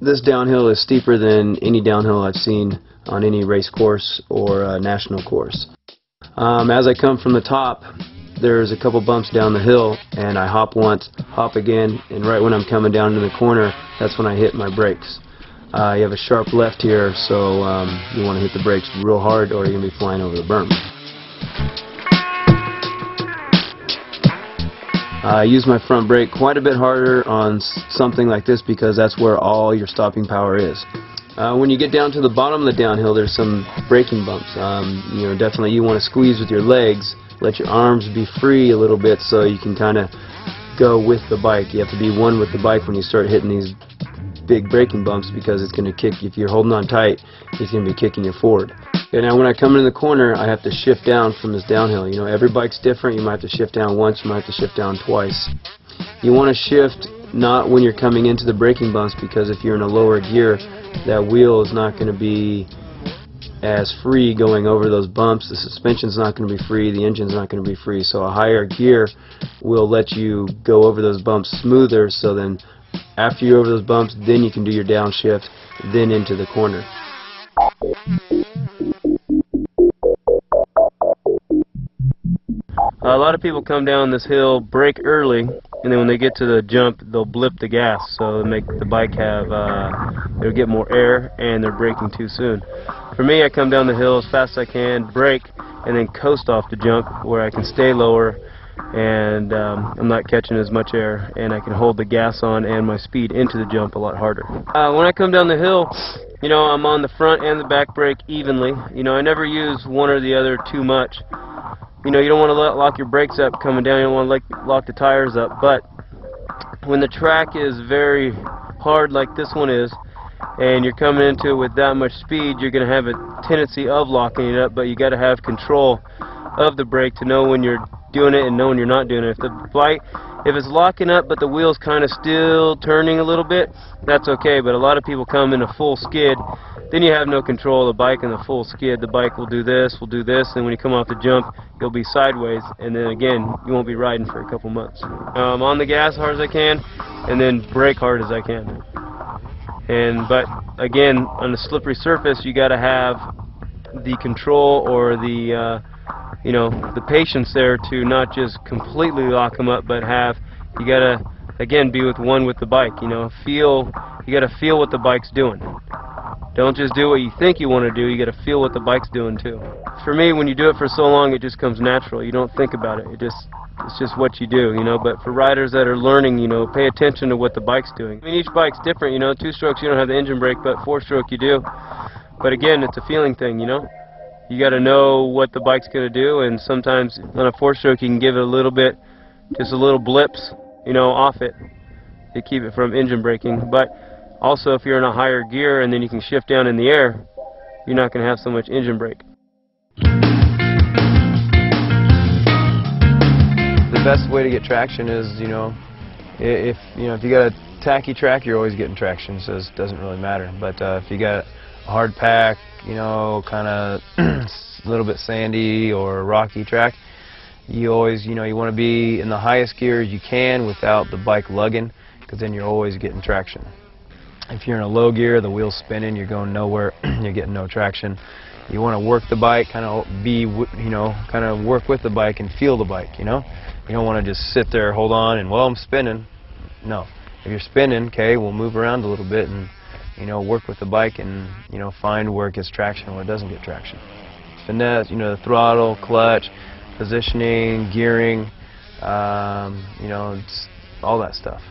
This downhill is steeper than any downhill I've seen on any race course or national course. As I come from the top, there's a couple bumps down the hill, and I hop once, hop again, and right when I'm coming down to the corner, that's when I hit my brakes. You have a sharp left here, so you want to hit the brakes real hard or you're going to be flying over the berm. I use my front brake quite a bit harder on something like this because that's where all your stopping power is. When you get down to the bottom of the downhill, there's some braking bumps. Definitely you want to squeeze with your legs, let your arms be free a little bit so you can kind of go with the bike. You have to be one with the bike when you start hitting these big braking bumps because it's going to kick. If you're holding on tight, it's going to be kicking you forward. Okay, now when I come in the corner, I have to shift down from this downhill. Every bike's different. You might have to shift down once, you might have to shift down twice. You want to shift not when you're coming into the braking bumps, because if you're in a lower gear, that wheel is not going to be as free going over those bumps. The suspension's not going to be free, the engine's not going to be free. So a higher gear will let you go over those bumps smoother, so then after you're over those bumps, then you can do your downshift, then into the corner. A lot of people come down this hill, brake early, and then when they get to the jump, they'll blip the gas, so it'll make the bike it'll get more air, and they're braking too soon. For me, I come down the hill as fast as I can, brake, and then coast off the jump where I can stay lower, and I'm not catching as much air, and I can hold the gas on and my speed into the jump a lot harder. When I come down the hill, I'm on the front and the back brake evenly. I never use one or the other too much. You don't want to lock your brakes up coming down, you don't want to lock the tires up, but when the track is very hard like this one is, and you're coming into it with that much speed, you're going to have a tendency of locking it up, but you got to have control of the brake to know when you're doing it and know when you're not doing it. If it's locking up but the wheel's kind of still turning a little bit, that's okay, but a lot of people come in a full skid, then you have no control of the bike in the full skid. The bike will do this, and when you come off the jump, you'll be sideways, and then again, you won't be riding for a couple months. On the gas hard as I can, and then brake hard as I can. But again, on a slippery surface, you got to have the control or the patience there to not just completely lock them up, but you got to, again, be one with the bike. You got to feel what the bike's doing. Don't just do what you think you want to do, you got to feel what the bike's doing too. For me, when you do it for so long, it just comes natural. You don't think about it. It's just what you do, But for riders that are learning, pay attention to what the bike's doing. Each bike's different, 2-strokes you don't have the engine brake, but 4-stroke you do. But again, it's a feeling thing, You got to know what the bike's going to do, and sometimes on a 4-stroke you can give it a little bit, just a little blips, off it to keep it from engine braking. But also, if you're in a higher gear and then you can shift down in the air, you're not going to have so much engine brake. The best way to get traction is, if you got a tacky track, you're always getting traction, so it doesn't really matter. But if you got a hard pack, kind of a little bit sandy or rocky track, you always, you want to be in the highest gear you can without the bike lugging, because then you're always getting traction. If you're in a low gear, the wheel's spinning, you're going nowhere, you're getting no traction. You want to work the bike, kind of work with the bike and feel the bike, You don't want to just sit there, hold on, and, well, I'm spinning. No. If you're spinning, okay, we'll move around a little bit and, work with the bike and, find where it gets traction and where it doesn't get traction. Finesse, the throttle, clutch, positioning, gearing, all that stuff.